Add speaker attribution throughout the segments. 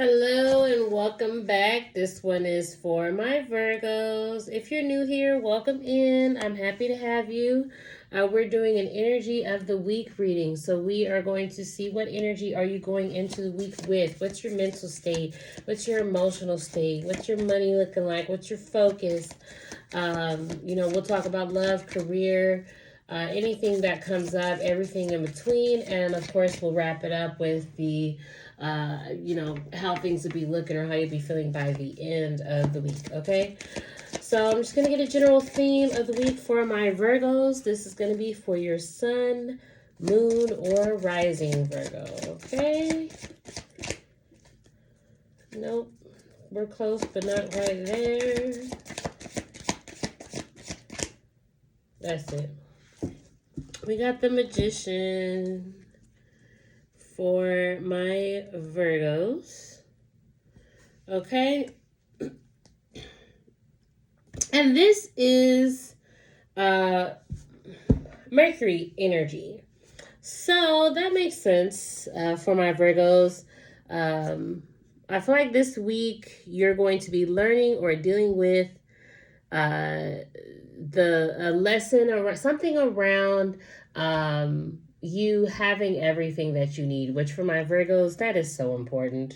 Speaker 1: Hello and welcome back. This one is for my Virgos. If you're new here, welcome in. I'm happy to have you. We're doing an energy of the week reading. So we are going to see what energy are you going into the week with? What's your mental state? What's your emotional state? What's your money looking like? What's your focus? We'll talk about love, career, anything that comes up, everything in between. And of course, we'll wrap it up with the how things would be looking or how you'd be feeling by the end of the week, okay? So I'm just going to get a general theme of the week for my Virgos. This is going to be for your sun, moon, or rising Virgo, okay? Nope, we're close, but not right there. That's it. We got the Magician for my Virgos. Okay. And this is Mercury energy. So that makes sense for my Virgos. I feel like this week you're going to be learning or dealing with a lesson or something around you having everything that you need, which for my Virgos, that is so important.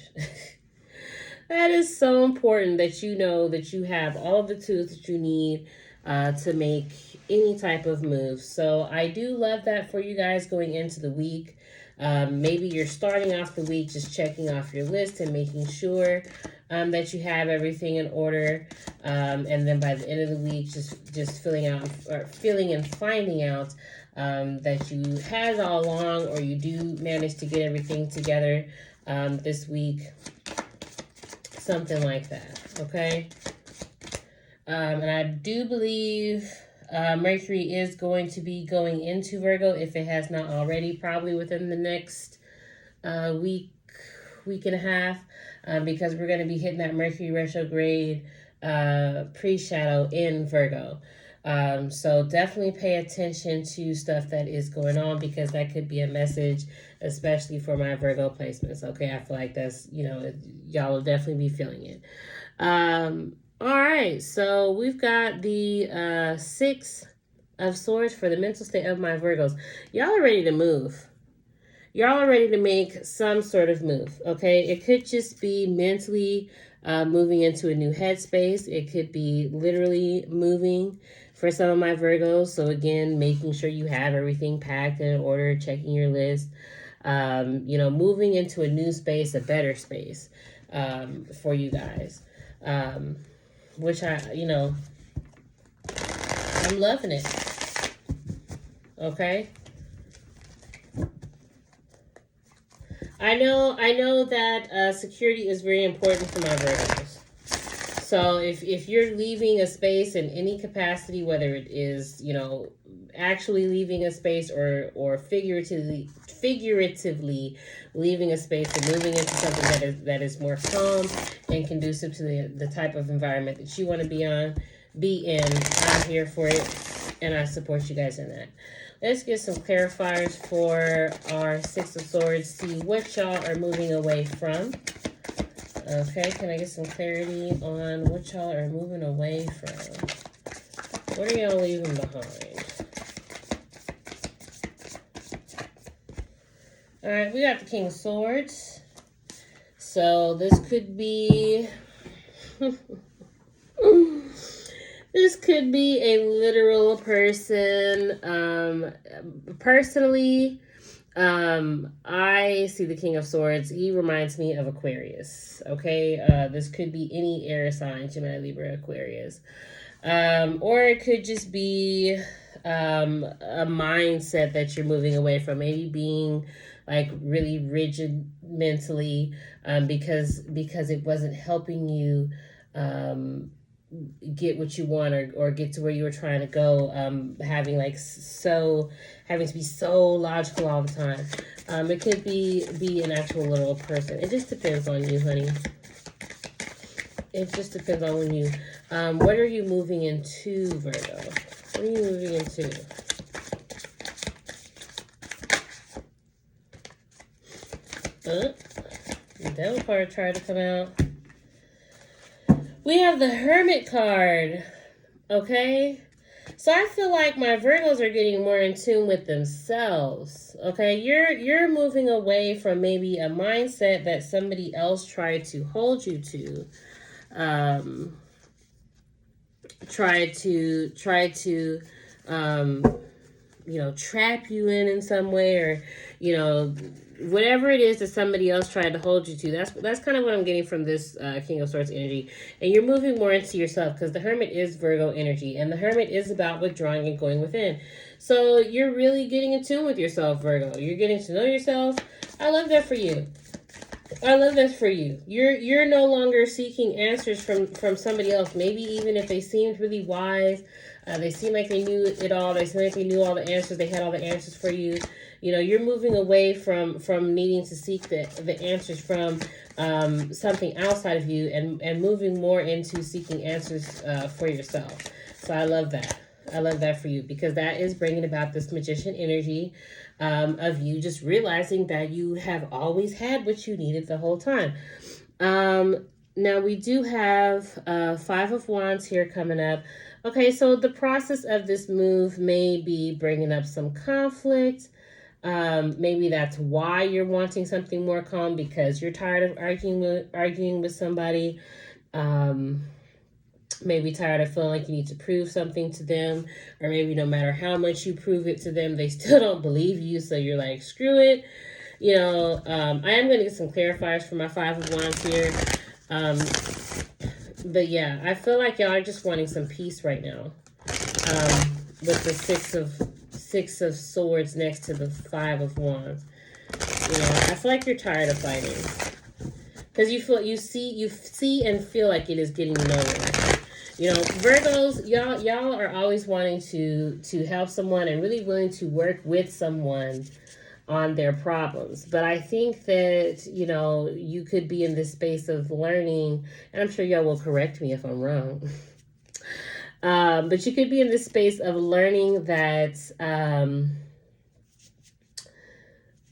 Speaker 1: That is so important that you know that you have all of the tools that you need to make any type of move. So I do love that for you guys going into the week. Maybe you're starting off the week just checking off your list and making sure that you have everything in order. And then by the end of the week, just feeling and finding out that you had all along, or you do manage to get everything together this week. Something like that, okay? And I do believe Mercury is going to be going into Virgo, if it has not already, probably within the next week and a half, because we're going to be hitting that Mercury retrograde pre-shadow in Virgo. So definitely pay attention to stuff that is going on, because that could be a message, especially for my Virgo placements. Okay, I feel like that's, y'all will definitely be feeling it. All right, so we've got the Six of Swords for the mental state of my Virgos. Y'all are ready to move. Y'all are ready to make some sort of move, okay? It could just be mentally moving into a new headspace. It could be literally moving for some of my Virgos. So again, making sure you have everything packed in order, checking your list, moving into a new space, a better space for you guys. Which I'm loving it. Okay. I know that security is very important for my Virgos. So if you're leaving a space in any capacity, whether it is, actually leaving a space or figuratively leaving a space and moving into something that is more calm and conducive to the type of environment that you want to be in, I'm here for it, and I support you guys in that. Let's get some clarifiers for our Six of Swords. See what y'all are moving away from. Okay, can I get some clarity on what y'all are moving away from? What are y'all leaving behind? All right, we got the King of Swords. So this could be... This could be a literal person. Personally, I see the King of Swords. He reminds me of Aquarius. Okay, this could be any air sign: Gemini, Libra, Aquarius, or it could just be a mindset that you're moving away from. Maybe being like really rigid mentally, because it wasn't helping you get what you want or get to where you were trying to go, having to be so logical all the time. It could be an actual literal person. It just depends on you, honey. It just depends on you. What are you moving into, Virgo? What are you moving into? Devil card tried to come out. We have the Hermit card. Okay. So I feel like my Virgos are getting more in tune with themselves. Okay, you're moving away from maybe a mindset that somebody else tried to hold you to, um, trap you in some way, or whatever it is that somebody else tried to hold you to. That's kind of what I'm getting from this King of Swords energy. And you're moving more into yourself, because the Hermit is Virgo energy, and the Hermit is about withdrawing and going within. So you're really getting in tune with yourself, Virgo. You're getting to know yourself. I love that for you. I love that for you. You're no longer seeking answers from somebody else. Maybe even if they seemed really wise, they seemed like they knew it all. They seemed like they knew all the answers. They had all the answers for you. You're moving away from needing to seek the answers from something outside of you, and moving more into seeking answers for yourself. So I love that. I love that for you, because that is bringing about this Magician energy of you just realizing that you have always had what you needed the whole time. Now we do have Five of Wands here coming up. Okay, so the process of this move may be bringing up some conflict. Maybe that's why you're wanting something more calm, because you're tired of arguing with somebody. Maybe tired of feeling like you need to prove something to them, or maybe no matter how much you prove it to them, they still don't believe you, so you're like, screw it. I am going to get some clarifiers for my Five of Wands here. But yeah, I feel like y'all are just wanting some peace right now. With the Six of Swords next to the Five of Wands. I feel like you're tired of fighting, because you see and feel like it is getting nowhere. Virgos, y'all are always wanting to help someone and really willing to work with someone on their problems. But I think that, you could be in this space of learning, and I'm sure y'all will correct me if I'm wrong. But you could be in this space of learning that,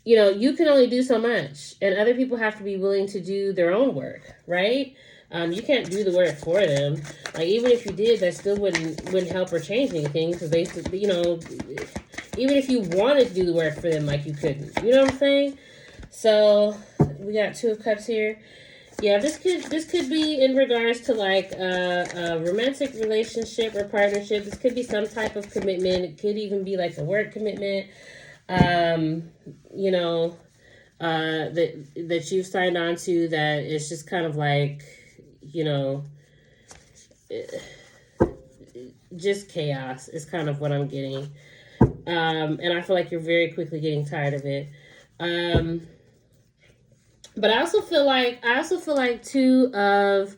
Speaker 1: you can only do so much, and other people have to be willing to do their own work, right? You can't do the work for them. Like, even if you did, that still wouldn't help or change anything, because they, even if you wanted to do the work for them, like, you couldn't. You know what I'm saying? So we got Two of Cups here. Yeah, this could be in regards to like a romantic relationship or partnership. This could be some type of commitment. It could even be like a work commitment. That you've signed on to, that is just kind of like, just chaos is kind of what I'm getting. And I feel like you're very quickly getting tired of it. But I also feel like Two of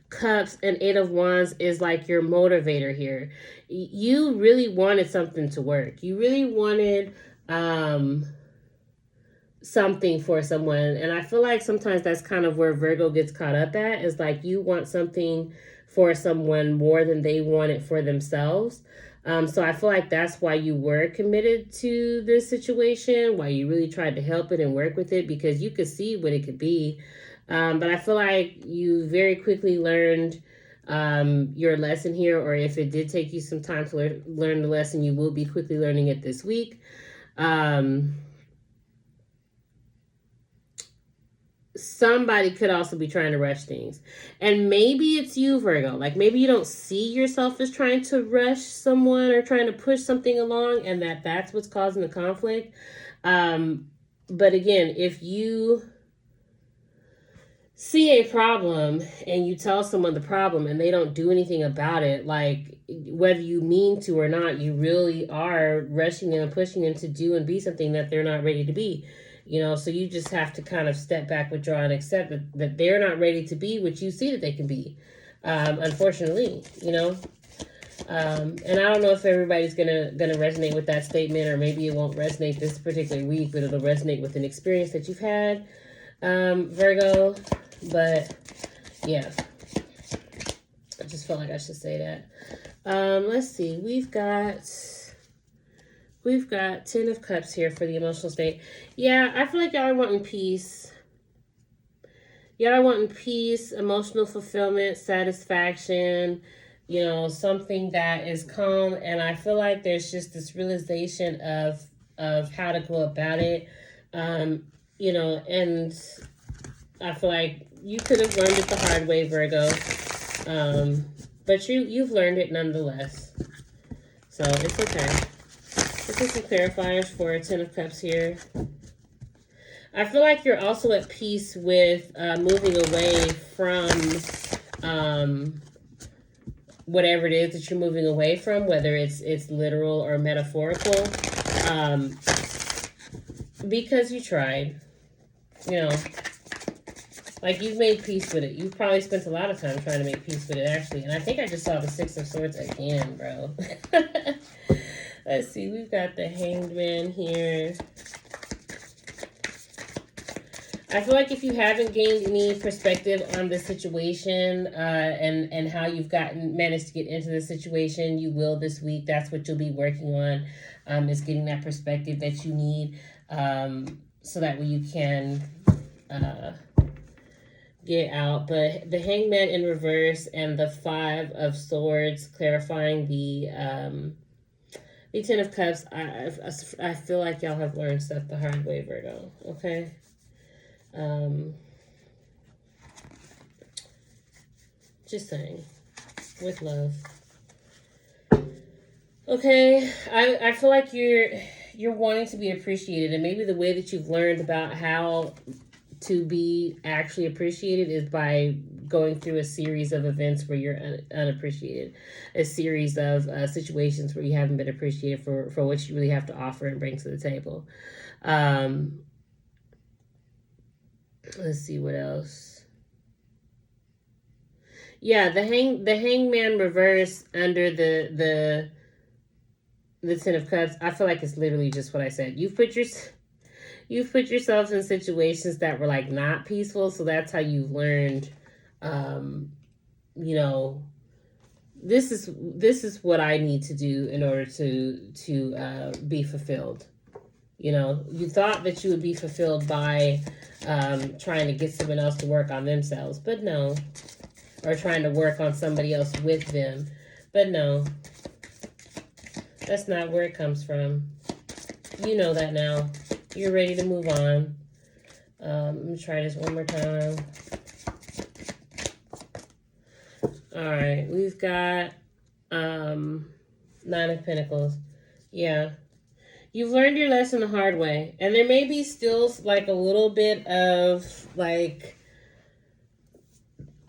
Speaker 1: Cups and Eight of Wands is like your motivator here. You really wanted something to work. You really wanted something for someone. And I feel like sometimes that's kind of where Virgo gets caught up at, is like you want something for someone more than they want it for themselves. So I feel like that's why you were committed to this situation, why you really tried to help it and work with it, because you could see what it could be. But I feel like you very quickly learned your lesson here, or if it did take you some time to learn the lesson, you will be quickly learning it this week. Somebody could also be trying to rush things. And maybe it's you, Virgo. Like, maybe you don't see yourself as trying to rush someone or trying to push something along, and that's what's causing the conflict. But again, if you see a problem and you tell someone the problem and they don't do anything about it, like, whether you mean to or not, you really are rushing them and pushing them to do and be something that they're not ready to be. So you just have to kind of step back, withdraw, and accept that they're not ready to be what you see that they can be. Unfortunately, and I don't know if everybody's gonna resonate with that statement, or maybe it won't resonate this particular week, but it'll resonate with an experience that you've had, Virgo. But yeah, I just felt like I should say that. Let's see, we've got Ten of Cups here for the emotional state. Yeah, I feel like y'all are wanting peace. Y'all are wanting peace, emotional fulfillment, satisfaction, something that is calm. And I feel like there's just this realization of how to go about it. Um, and I feel like you could have learned it the hard way, Virgo. But you've learned it nonetheless. So it's okay. Let's get some clarifiers for Ten of Cups here. I feel like you're also at peace with moving away from whatever it is that you're moving away from, whether it's literal or metaphorical, because you tried. Like you've made peace with it. You've probably spent a lot of time trying to make peace with it, actually. And I think I just saw the Six of Swords again, bro. Let's see. We've got the Hanged Man here. I feel like if you haven't gained any perspective on the situation and how you've managed to get into the situation, you will this week. That's what you'll be working on, is getting that perspective that you need, so that way you can get out. But the Hangman in reverse and the Five of Swords clarifying the Ten of Cups. I feel like y'all have learned stuff the hard way, Virgo. Okay. Just saying, with love. Okay, I feel like you're wanting to be appreciated, and maybe the way that you've learned about how to be actually appreciated is by going through a series of events where you're unappreciated, a series of situations where you haven't been appreciated for what you really have to offer and bring to the table. Let's see what else. Yeah, the Hangman reverse under the Ten of Cups. I feel like it's literally just what I said. You've put yourselves in situations that were like not peaceful, so that's how you've learned. This is what I need to do in order to be fulfilled. You thought that you would be fulfilled by trying to get someone else to work on themselves, but no. Or trying to work on somebody else with them, but no. That's not where it comes from. You know that now. You're ready to move on. Let me try this one more time. All right, we've got Nine of Pentacles. Yeah. You've learned your lesson the hard way. And there may be still like a little bit of like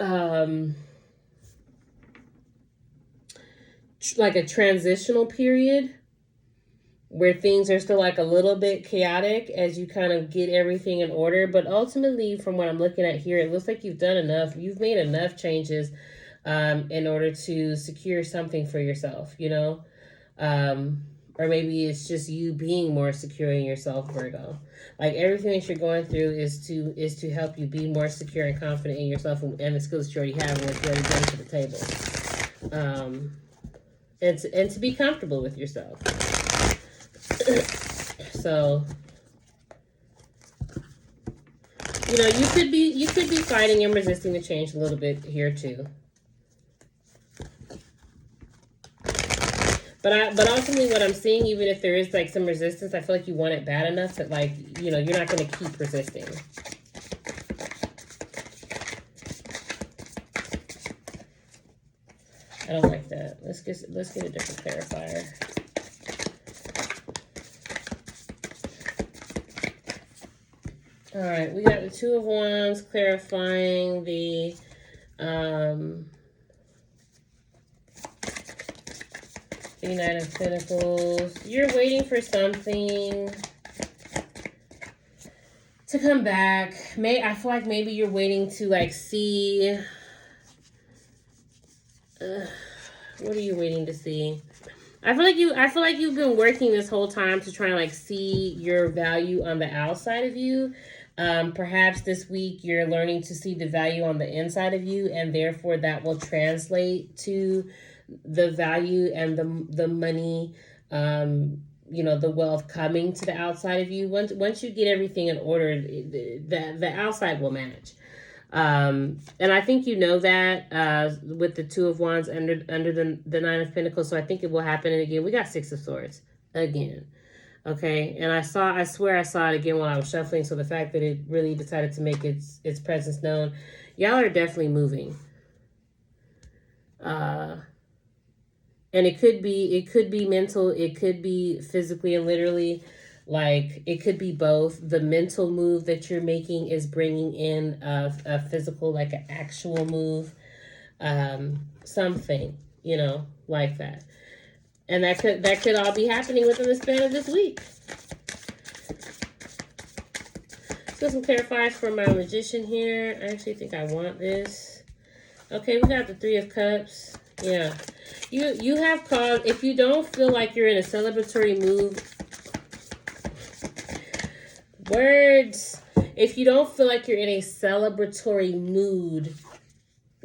Speaker 1: a transitional period where things are still like a little bit chaotic as you kind of get everything in order. But ultimately, from what I'm looking at here, it looks like you've done enough. You've made enough changes in order to secure something for yourself, or maybe it's just you being more secure in yourself, Virgo. Like everything that you're going through is to help you be more secure and confident in yourself and the skills that you already have and what you already bring to the table. And to be comfortable with yourself. So, you could be fighting and resisting the change a little bit here too. But ultimately what I'm seeing, even if there is like some resistance, I feel like you want it bad enough that like, you're not going to keep resisting. I don't like that. Let's get a different clarifier. All right, we got the Two of Wands clarifying the Nine of Pentacles. You're waiting for something to come back. I feel like maybe you're waiting to like see. What are you waiting to see? I feel like you've been working this whole time to try and like see your value on the outside of you. Perhaps this week you're learning to see the value on the inside of you, and therefore that will translate to the value and the money, the wealth coming to the outside of you. Once you get everything in order, the outside will match. And I think you know that with the Two of Wands under the Nine of Pentacles. So I think it will happen. And again, we got Six of Swords again. Okay, and I swear I saw it again while I was shuffling. So the fact that it really decided to make its presence known, y'all are definitely moving. And it could be mental, it could be physically and literally. Like, it could be both. The mental move that you're making is bringing in a physical, like an actual move, something, like that. And that could all be happening within the span of this week. So some clarifiers for my magician here. I actually think I want this. Okay, we got the Three of Cups. Yeah. You have cause, if you don't feel like you're in a celebratory mood, if you don't feel like you're in a celebratory mood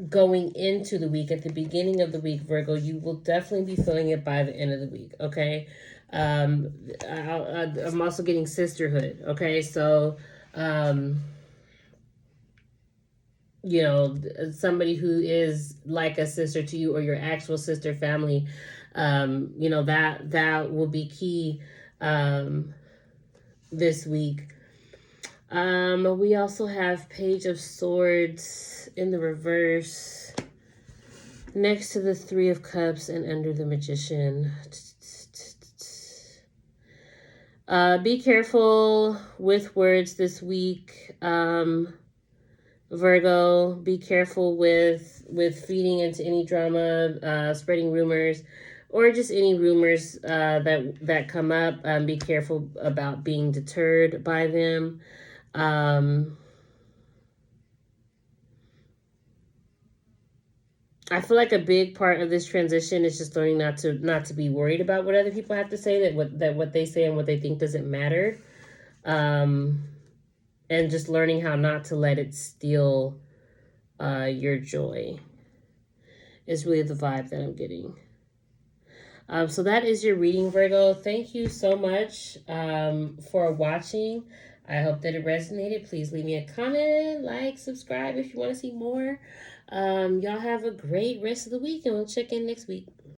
Speaker 1: going into the week, at the beginning of the week, Virgo, you will definitely be feeling it by the end of the week, okay? I'm also getting sisterhood, okay? So, somebody who is like a sister to you or your actual sister family, that will be key this week. We also have Page of Swords in the reverse next to the Three of Cups and under the Magician. Be careful with words this week, Virgo. Be careful with feeding into any drama, spreading rumors, or just any rumors that come up. Be careful about being deterred by them. I feel like a big part of this transition is just learning not to be worried about what other people have to say. That what they say and what they think doesn't matter, and just learning how not to let it steal your joy is really the vibe that I'm getting. So that is your reading, Virgo. Thank you so much for watching. I hope that it resonated. Please leave me a comment, like, subscribe if you want to see more. Y'all have a great rest of the week, and we'll check in next week.